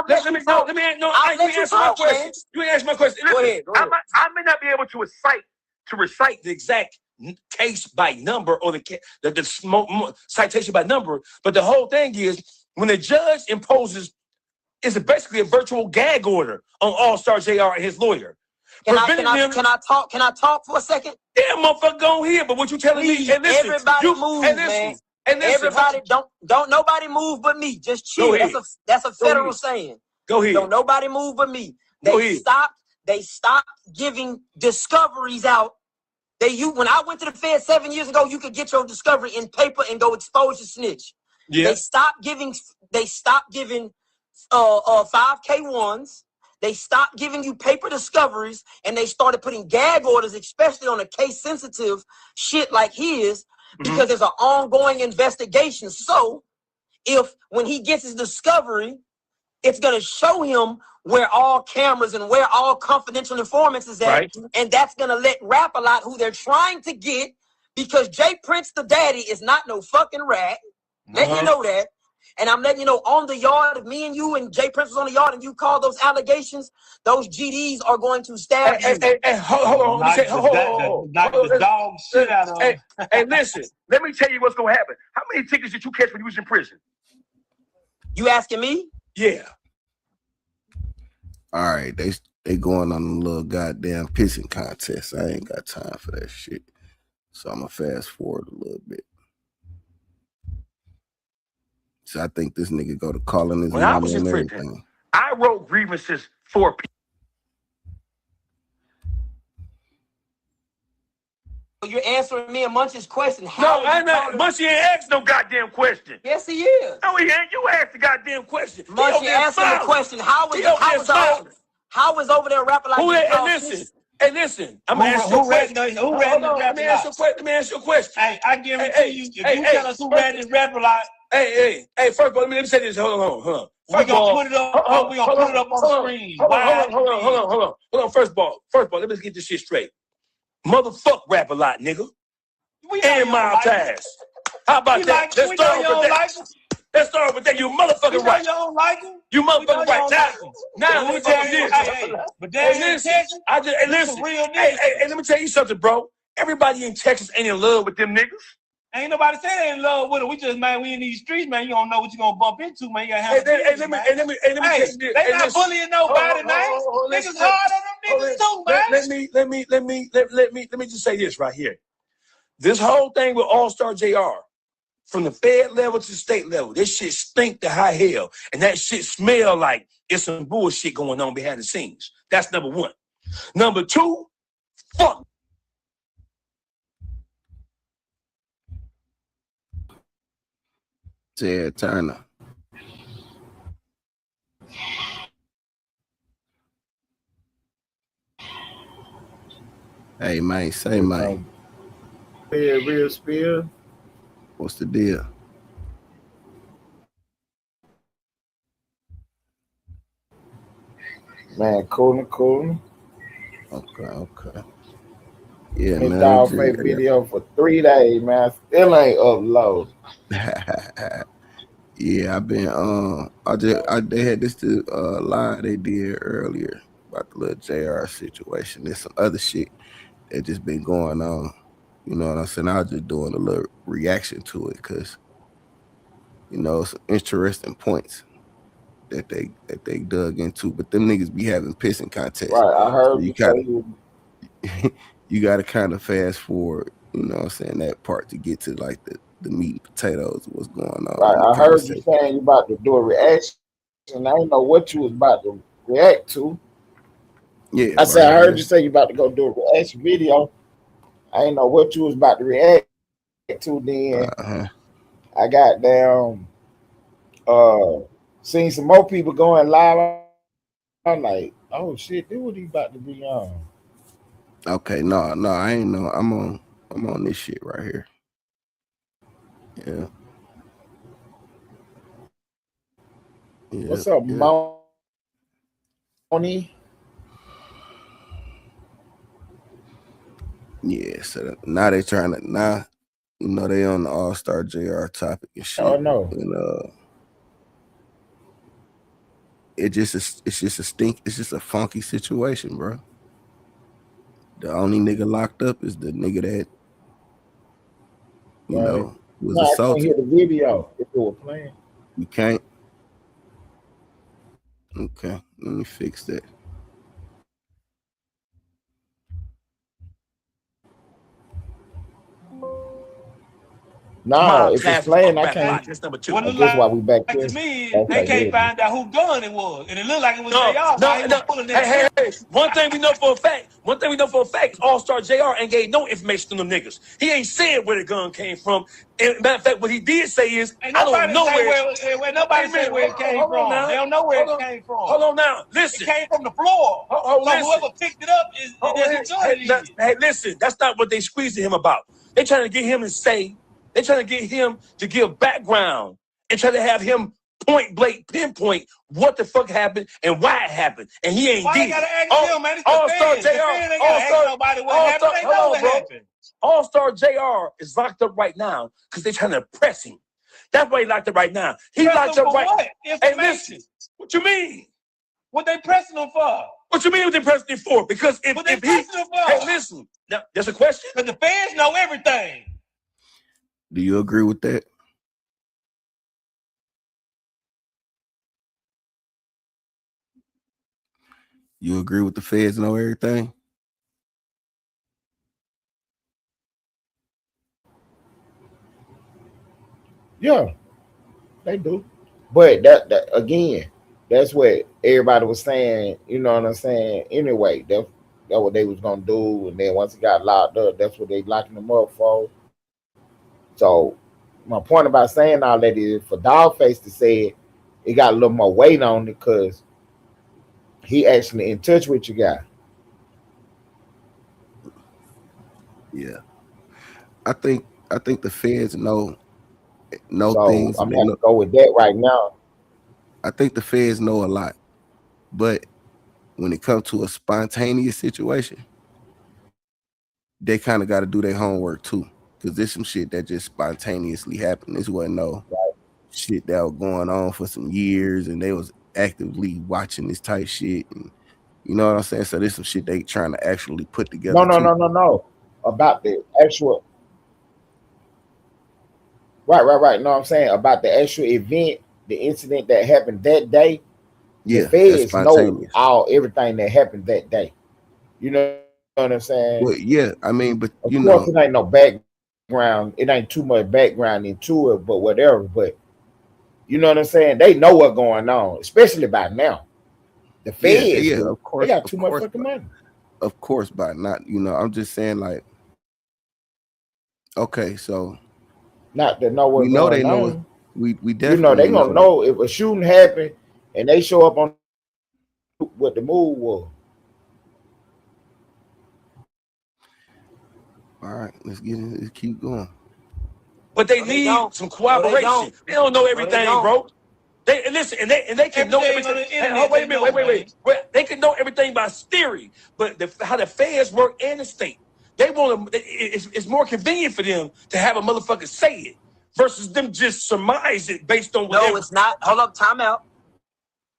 question. You ain't answer my question. Go ahead. I may not be able to recite the exact case by number or the citation by number, but the whole thing is when the judge imposes, it's basically a virtual gag order on All-Star JR and his lawyer. Can I talk for a second? Yeah, motherfucker, go here. But what you telling me? And listen, everybody move, man. Everybody don't nobody move but me. Just chill. That's a federal saying. Go ahead. Don't nobody move but me. They stopped giving discoveries out. When I went to the Fed 7 years ago, you could get your discovery in paper and go expose your snitch. Yeah. They stopped giving 5K1s. They stopped giving you paper discoveries, and they started putting gag orders, especially on a case sensitive shit like his, because there's an ongoing investigation. So when he gets his discovery, it's gonna show him where all cameras and where all confidential informants is at. Right. And that's going to let Rap-A-Lot, who they're trying to get, because Jay Prince, the daddy, is not no fucking rat. Letting you know that. And I'm letting you know on the yard, if me and you and Jay Prince was on the yard and you call those allegations, those GDs are going to stab you. Hey, hold on. Knock the dog shit out of him. Hey, listen. Let me tell you what's going to happen. How many tickets did you catch when you was in prison? You asking me? Yeah. All right, they going on a little goddamn pissing contest. I ain't got time for that shit. So I'm gonna fast forward a little bit. So I think this nigga go to calling his mommy and everything. I wrote grievances for people. You're answering me and Munchie's question. No, How I'm not. Munchie ain't asked no goddamn question. Yes, he is. No, he ain't. You asked the goddamn question. Munchie, answer the question. How is over there rapping like Who you that? call Hey, listen. I'm gonna ask you a question. Who ran the rap a lot? Let me ask you a question. Hey, I guarantee you, if you tell us who ran this rap a lot, Hey, first of all, let me say this. Hold on. We're gonna put it up. We're gonna put it up on the screen. Hold on. First of all, let me get this shit straight. Motherfuck rap a lot, nigga. And Miles Task. How about that? Let's start with that. You motherfucking right. You don't like him. You motherfucking right. Now let me tell you this. But then in Texas, listen. Hey, let me tell you something, bro. Everybody in Texas ain't in love with them niggas. Ain't nobody say they in love with it. We just, man, we in these streets, man. You don't know what you're gonna bump into, man. You gotta have let me tell you this. They not bullying nobody, man. Niggas hard on them niggas too, man. Let me just say this right here. This whole thing with All-Star JR, from the fed level to the state level, this shit stink to high hell. And that shit smell like it's some bullshit going on behind the scenes. That's number one. Number two, fuck. Ted Turner. Hey, man, say, man. Real spill. What's the deal? Man, cool. Okay. Yeah, man. Dawgface video for 3 days, man. Still ain't upload. Yeah, I've been they had this line they did earlier about the little JR situation. There's some other shit that just been going on. You know what I'm saying? I was just doing a little reaction to it because, you know, some interesting points that they dug into. But them niggas be having pissing contests. Right, I heard so you gotta kind of fast forward, you know what I'm saying, that part to get to like the meat and potatoes of what's going on. Right, I heard you saying you about to do a reaction, and I didn't know what you was about to react to. Yeah, I said I heard you say you about to go do a reaction video. I didn't know what you was about to react to. Then I got down, seen some more people going live. I'm like, oh shit, this what he about to be on. Okay, no, I ain't know. I'm on this shit right here. Yeah. What's up, Moni? Yeah, so now they trying to you know, they on the All-Star JR topic and shit. Oh no. And it's just a funky situation, bro. The only nigga locked up is the nigga that you know was assaulted. I can't hear the video if it was playing. You can't. Okay, let me fix that. No, if it's playing, I can't. That's number two. Well, that's why we back to me, they can't find out who gun it was, and it looked like it was JR. Hey, one thing we know for a fact, All-Star JR ain't gave no information to them niggas. He ain't said where the gun came from. And matter of fact, what he did say is, I don't know where. Nobody said where it came from. They don't know where it came from. Hold on now, listen. It came from the floor. So whoever picked it up is hey, listen, that's not what they squeezed him about. They trying to get him to say. They're trying to get him to give background and try to have him point blank pinpoint what the fuck happened and why it happened. And he ain't did. Why they gotta ask him, man? It's All-Star JR. All-Star JR is locked up right now because they're trying to press him. That's why he locked up right now. He locked up right now. Hey, listen, what you mean? What they pressing him for? What you mean what they pressing him for? Because if he... Hey, listen, now, there's a question? Because the fans know everything. Do you agree with that? You agree with the feds know everything? Yeah, they do. But that again, that's what everybody was saying. You know what I'm saying? Anyway, That's what they was gonna do, and then once he got locked up, that's what they locking him up for. So my point about saying all that is for Dawgface to say it, it got a little more weight on it because he actually in touch with your guy. Yeah. I think the feds know So things. I'm They gonna have know, to go with that right now. I think the feds know a lot, but when it comes to a spontaneous situation, they kind of got to do their homework too, because there's some shit that just spontaneously happened. This wasn't no shit that was going on for some years, and they was actively watching this type shit, and you know what I'm saying. So there's some shit they trying to actually put No, together no, too. no, no, no. About the actual right. No, I'm saying about the actual event, the incident that happened that day. The Yeah, that's feds know spontaneous. everything that happened that day. You know what I'm saying? Well, yeah, I mean, but Of course, you it know, ain't no background. It ain't too much background into it, but whatever. But you know what I'm saying? They know what's going on, especially by now. The feds yeah, do. They got too much fucking money. of course, by not, I'm just saying, like, okay, so Not to know we what's know they going know it. on. We You know, they definitely gonna know that. know if a shooting happened and they show up on what the move was. All right, let's keep going. But they No, they need don't. some No, they cooperation. don't. They don't know No, they everything, don't. bro. They and listen, and they can know Everything on everything. the Hey, internet wait they a minute, know, man. They can know everything by theory, but how the feds work and the state, they want to. It's more convenient for them to have a motherfucker say it versus them just surmise it based on No, whatever. it's not. Hold up, time out.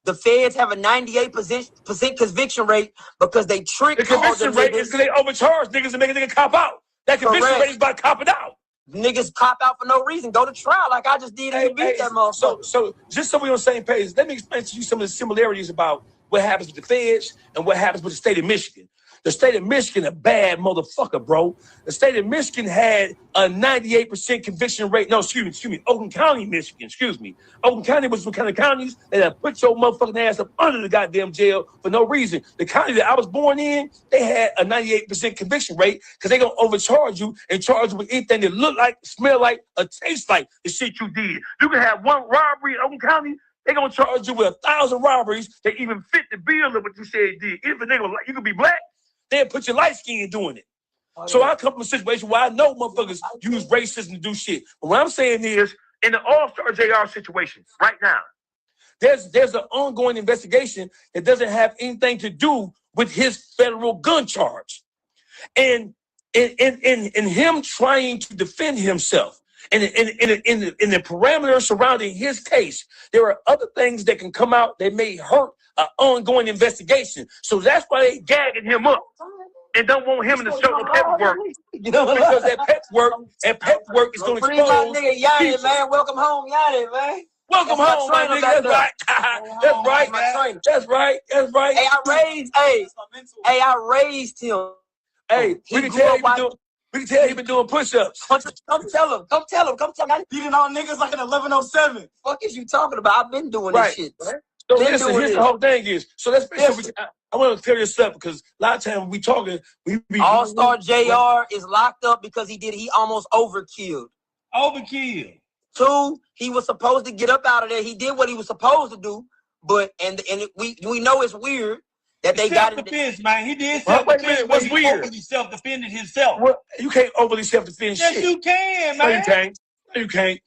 The feds have a 98% conviction rate because they trick The called them conviction rate is niggas. because they overcharge niggas and make a nigga cop out. That conviction Correct. rate is about copping out. Niggas cop out for no reason. Go to trial like I just did and you beat that motherfucker. So just so we're on the same page, let me explain to you some of the similarities about what happens with the feds and what happens with the state of Michigan. The state of Michigan, a bad motherfucker, bro. The state of Michigan had a 98% conviction rate. No, excuse me. Oakland County, Michigan, excuse me. Oakland County was one kind of counties that have put your motherfucking ass up under the goddamn jail for no reason. The county that I was born in, they had a 98% conviction rate because they're going to overcharge you and charge you with anything that look like, smell like, or taste like the shit you did. You can have one robbery in Oakland County, they're going to charge you with 1,000 robberies that even fit the bill of what you said you did. If a nigga, you could be black, they'll put your light skin doing it. So I come from a situation where I know motherfuckers use racism to do shit. But what I'm saying is, in the All-Star JR situation right now, there's an ongoing investigation that doesn't have anything to do with his federal gun charge. And in him trying to defend himself, and in the parameters surrounding his case, there are other things that can come out that may hurt an ongoing investigation. So that's why they gagging him up and don't want him to show the paperwork. Because that paperwork is going to Free my expose nigga Yanni, people. man. Welcome home, Yanni, man. Welcome That's home, my trainer nigga. back That's right. That's right. My trainer. That's right. That's right. Hey, I raised him. Hey, He grew up watching. we can tell he been doing push-ups. Come tell him. Beating on niggas like an 1107. Fuck is you talking about? I've been doing this shit, man. So listen, here's the whole thing is. So let's make sure I want to clear this up because a lot of times we talking, we be All-Star JR is locked up because he almost overkilled. Overkill. 2, he was supposed to get up out of there. He did what he was supposed to do, but we know it's weird that they got self-defense, man. He did self-defense. self-defense. What's He weird? overly self-defended himself. Well, you can't overly self-defend Yes, shit. you can, man. No, you can't. No, you can't.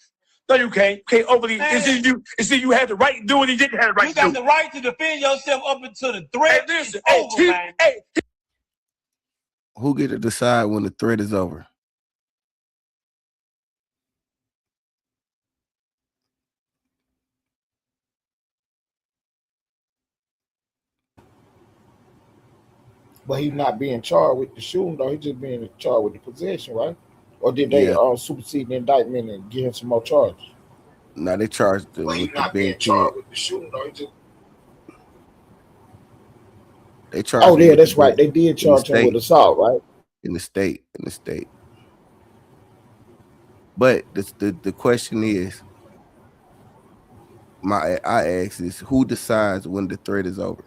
No, you can't. You can't overly. It's you had the right to do it. He didn't have the right to do it. You got the right to defend yourself up until the threat is over, man. Who get to decide when the threat is over? But he's not being charged with the shooting, though. He's just being charged with the possession, right? Or did they supersede the indictment and give him some more charges? No, they charged him with the being charged with the shooting, though. They charged. Oh, yeah, that's right. They did charge him with assault, right? In the state. But the question is, I ask is, who decides when the threat is over?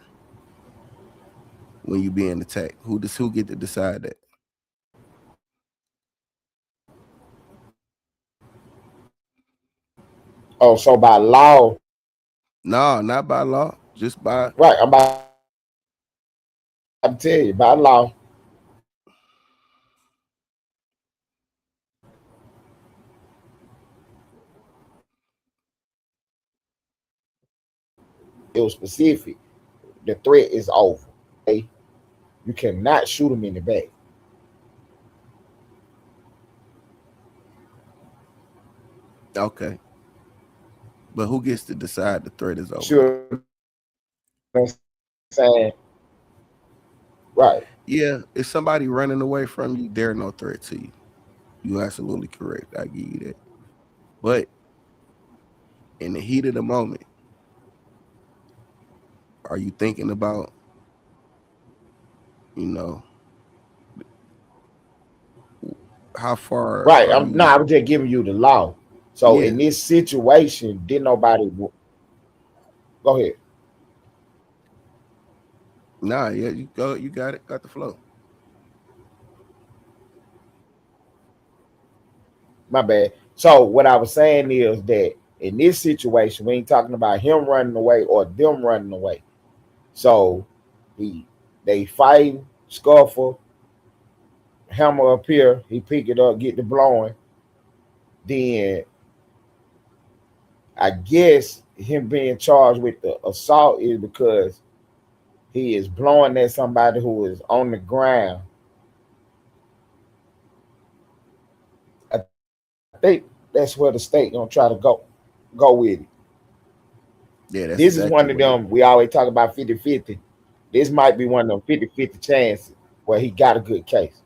when you being attacked? Who get to decide that? Oh, so by law, No, not by law, just by right? I'm about to tell you by law. It was specific. The threat is over. Okay? You cannot shoot him in the back. okay. But who gets to decide the threat is over though? Sure, I'm saying right. Yeah, if somebody running away from you, they're no threat to you. You absolutely correct. I give you that. But in the heat of the moment, are you thinking about, you know, how far Right. are I'm no, you? I was just giving you the law. So Yeah, in this situation, did nobody go ahead? nah, yeah, you go, you got it, got the flow. My bad. So what I was saying is that in this situation, we ain't talking about him running away or them running away. So he they fight, scuffle, hammer up here, he pick it up, get the blowing. Then I guess him being charged with the assault is because he is blowing at somebody who is on the ground. I think that's where the state gonna try to go with it. Yeah, that's This is exactly one of what it. them, we always talk about 50-50. This might be one of them 50-50 chances where he got a good case.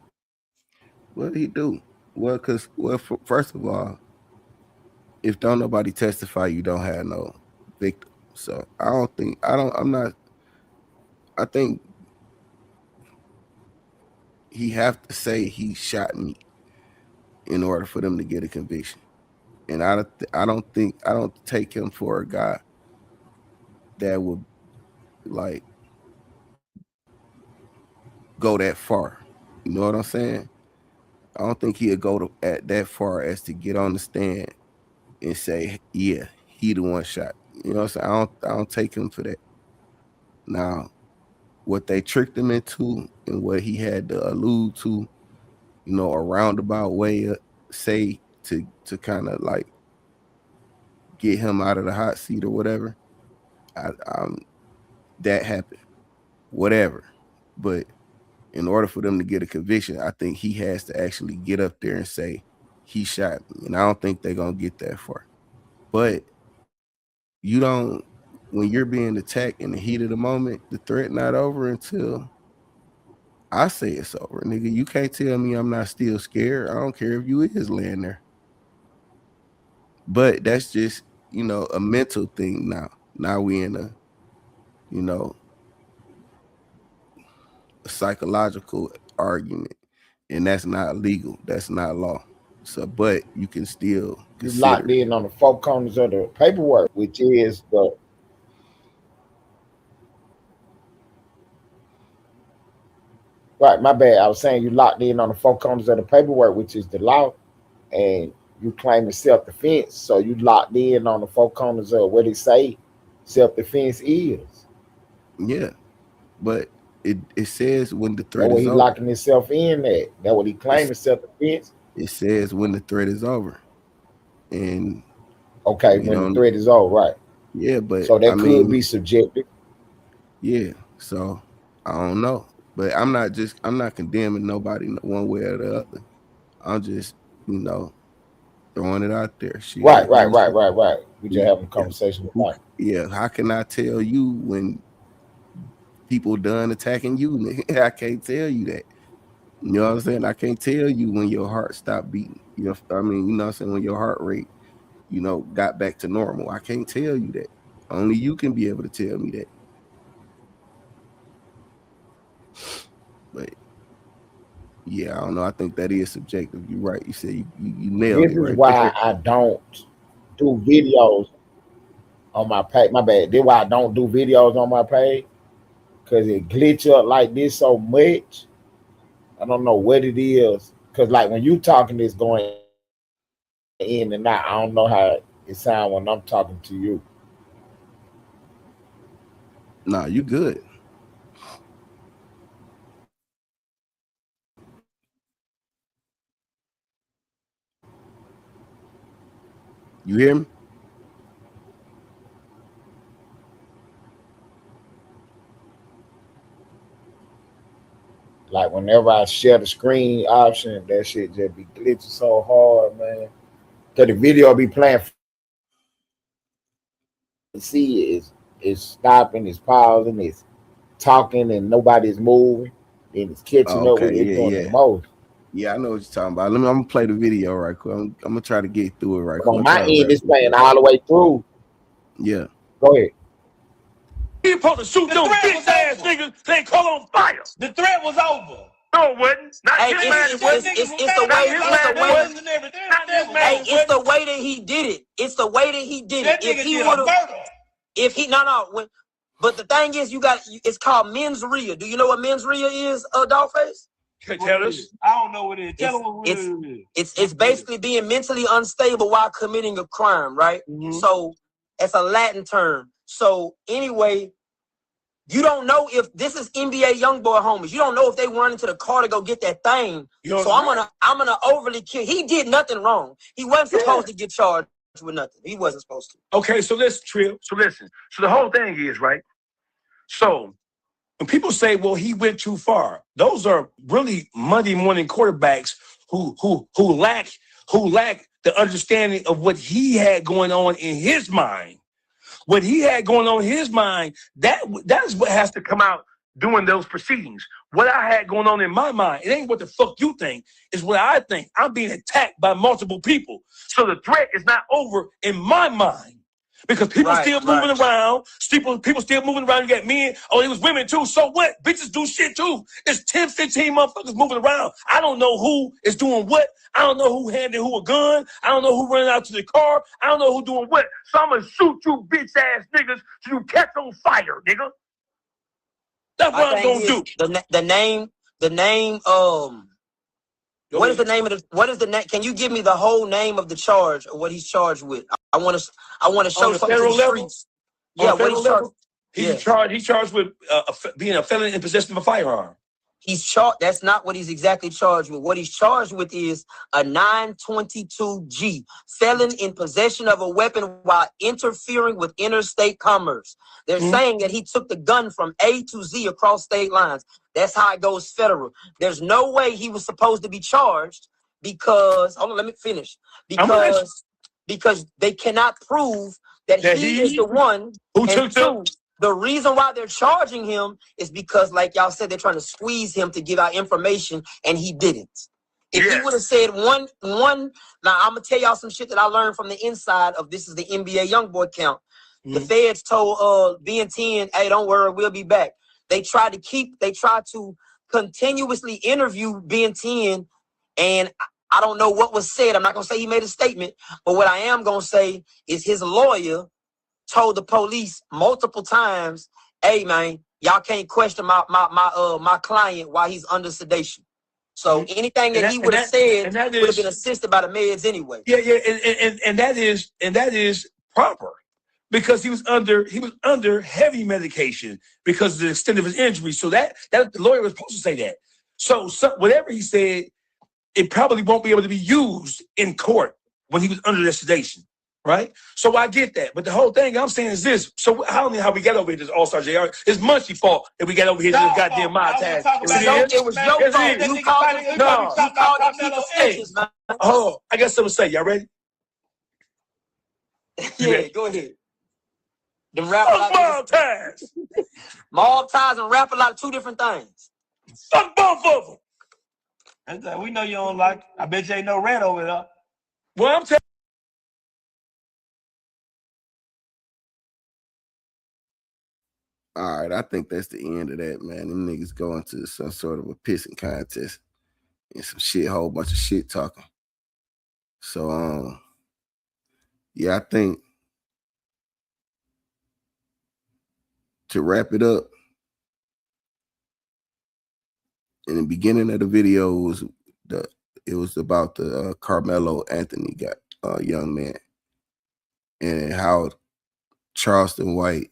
What did he do? Well, cause well, first of all, if don't nobody testify, you don't have no victim. So I don't think I don't. I'm not. I think he have to say he shot me in order for them to get a conviction. And I don't take him for a guy that would like go that far. You know what I'm saying? I don't think he'd go at that far as to get on the stand and say, yeah, he the one shot. You know what I'm saying? I don't take him for that. Now, what they tricked him into and what he had to allude to, you know, a roundabout way say to kind of like get him out of the hot seat or whatever. I that happened, whatever. But in order for them to get a conviction, I think he has to actually get up there and say he shot me, and I don't think they're gonna get that far. But you don't when you're being attacked in the heat of the moment, the threat not over until I say it's over, nigga. You can't tell me I'm not still scared. I don't care if you is laying there. But that's just, you know, a mental thing now. Now we in you know, a psychological argument. And that's not legal. That's not law. So but you can still You locked consider it. in on the four corners of the paperwork, which is the right. My bad. I was saying you locked in on the four corners of the paperwork, which is the law, and you claim self defense. So you locked in on the four corners of what it say self defense is. Yeah. But it says when the That's threat what is he over. locking himself in at. That's what he It's, claiming self defense. it says when the threat is over. And Okay, we when the don't threat is over, right? yeah, but So I that could mean, be subjective. yeah. So I don't know. But I'm not condemning nobody one way or the other. I'm just, you know, throwing it out there. Shit. Right, right, right, right, right. We just Who having a yeah, conversation who about. yeah, how can I tell you when people done attacking you? Nigga? I can't tell you that. You know what I'm saying? I can't tell you when your heart stopped beating. You know, I mean, you know what I'm saying, when your heart rate, you know, got back to normal. I can't tell you that. Only you can be able to tell me that. But yeah, I don't know. I think that is subjective. You're right. You said you nailed This it is right why there. I don't do videos on my page. My bad. This is why I don't do videos on my page because it glitch up like this so much. I don't know what it is. Cause like when you talking, it's going in and out. I don't know how it sound when I'm talking to you. Nah, you good. You hear me? Like whenever I share the screen option, that shit just be glitching so hard, man. Cause the video be playing. See, it's stopping, it's pausing, it's talking, and nobody's moving. Then it's catching up Okay, with it, yeah, doing the yeah. most. Yeah, I know what you're talking about. I'm gonna play the video right quick. I'm gonna try to get through it right But quick. on I'm my trying to end, wrap it's this playing up. all the way through. Yeah. Go ahead. He supposed to shoot them bitch ass niggas. They call on fire. The threat was over. No, it wasn't. Not Hey, his man. It wasn't. it's the way it's the way that he did it. It's the way that he did it. That nigga did a murder. If he but the thing is, it's called mens rea. Do you know what mens rea is, Dawgface? Tell us. I don't know what it is. Tell him what it is. It's basically being mentally unstable while committing a crime, right? Mm-hmm. So it's a Latin term. So anyway, you don't know if this is NBA YoungBoy homies. You don't know if they run into the car to go get that thing. So I'm gonna overly kill. He did nothing wrong. He wasn't supposed to get charged with nothing. He wasn't supposed to. Okay, so listen, Trill. So listen. So the whole thing is, right? So when people say, well, he went too far, those are really Monday morning quarterbacks who lack the understanding of what he had going on in his mind. What he had going on in his mind, that is what has to come out during those proceedings. What I had going on in my mind, it ain't what the fuck you think, it's what I think. I'm being attacked by multiple people. So the threat is not over in my mind. Because people still moving around, people still moving around. You got men, it was women too. So what? Bitches do shit too. It's 10, 15 motherfuckers moving around. I don't know who is doing what. I don't know who handing who a gun. I don't know who running out to the car. I don't know who doing what. So I'm gonna shoot you bitch ass niggas so you catch on fire, nigga. That's what I'm gonna do. The name, what is the name of the name? Can you give me the whole name of the charge or what he's charged with? I want to show something to the streets. Yeah, what he's charged. He's charged with being a felon in possession of a firearm. He's charged. That's not what he's exactly charged with. What he's charged with is a 922G, felon in possession of a weapon while interfering with interstate commerce. They're saying that he took the gun from A to Z across state lines. That's how it goes federal. There's no way he was supposed to be charged because, hold on, let me finish. Because they cannot prove that he is the one who took them. The reason why they're charging him is because, like y'all said, they're trying to squeeze him to give out information, and he didn't. If he would have said one, now I'm gonna tell y'all some shit that I learned from the inside of this is the NBA YoungBoy count. The feds told Ben 10, hey, don't worry, we'll be back. They tried to continuously interview Ben 10, and I don't know what was said. I'm not gonna say he made a statement, but what I am gonna say is his lawyer told the police multiple times, hey man, y'all can't question my client while he's under sedation. So anything that he would have said would have been assisted by the meds anyway. Yeah, and that is proper because he was under heavy medication because of the extent of his injury. So that the lawyer was supposed to say that. So whatever he said, it probably won't be able to be used in court when he was under the sedation. Right? So I get that. But the whole thing I'm saying is this. So how we got over here this All-Star JR? It's Munchie fault that we got over here to this goddamn mob tag. It was your fault. You called them people snitches, man. Oh, I got something to say. Y'all ready? Yeah, go ahead. The mob ties. Mob ties and rap a lot of two different things. Fuck both of them. We know you don't like. I bet you ain't no red over there. Well, I'm telling. All right, I think that's the end of that, man. Them niggas going to some sort of a pissing contest and some whole bunch of shit talking. So, yeah, I think to wrap it up, In the beginning of the video it was about the Carmelo Anthony young man, and how Charleston White,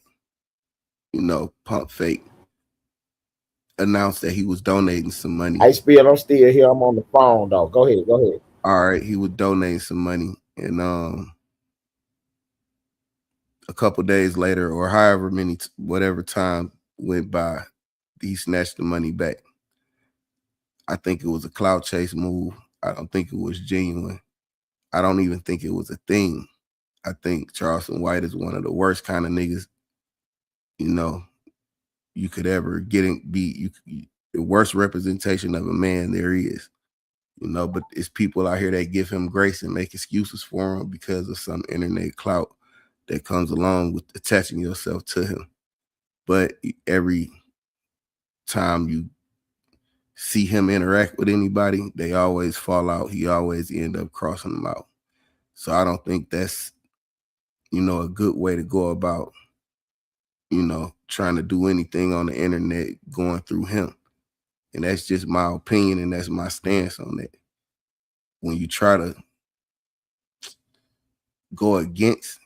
pump fake, announced that he was donating some money. I'm still here. I'm on the phone though. Go ahead. All right, he was donating some money, and a couple days later, or however whatever time went by, he snatched the money back. I think it was a clout chase move. I don't think it was genuine. I don't even think it was a thing. I think Charleston White is one of the worst kind of niggas, you could ever be the worst representation of a man there is, but it's people out here that give him grace and make excuses for him because of some internet clout that comes along with attaching yourself to him. But every time you see him interact with anybody, they always fall out. He always end up crossing them out. So I don't think that's, a good way to go about, trying to do anything on the internet going through him. And that's just my opinion, and that's my stance on that. When you try to go against,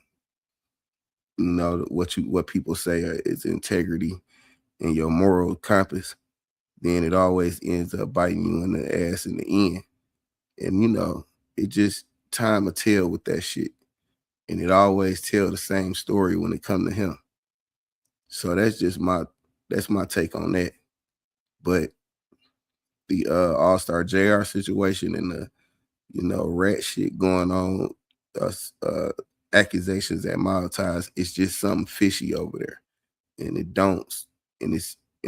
what people say is integrity and your moral compass, then it always ends up biting you in the ass in the end. And it just time will tell with that shit. And it always tell the same story when it come to him. So that's my take on that. But the All-Star JR situation and the rat shit going on, accusations at Maltese, it's just something fishy over there. And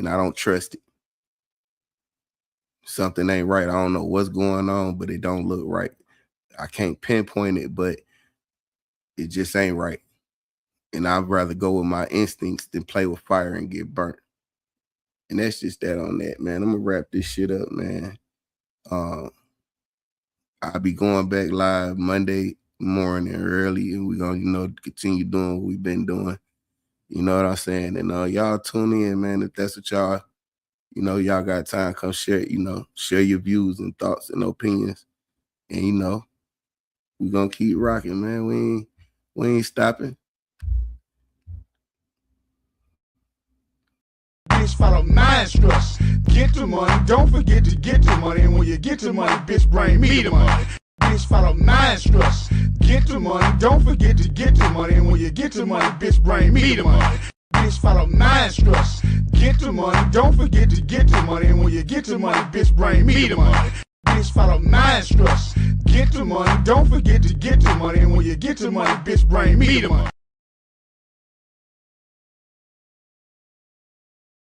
I don't trust it. Something ain't right. I don't know what's going on, but it don't look right. I can't pinpoint it, but it just ain't right. And I'd rather go with my instincts than play with fire and get burnt. And that's just that on that, man. I'm gonna wrap this shit up, man. I'll be going back live Monday morning early, and we're gonna, continue doing what we've been doing. You know what I'm saying? And y'all tune in, man. If that's what y'all, y'all got time, come share, share your views and thoughts and opinions. And we're gonna keep rocking, man. We ain't stopping. Bitch, follow my instructions. Get the money, don't forget to get the money. And when you get the money, bitch, bring me the money. Bitch, follow my instructions. Get the money, don't forget to get the money. And when you get the money, bitch, bring me the money. Bitch, follow my instructions. Get the money, don't forget to get the money. And when you get the money, bitch, bring me the money. Bitch, follow my instructions. Get the money, don't forget to get the money. And when you get the money, bitch, bring me the money.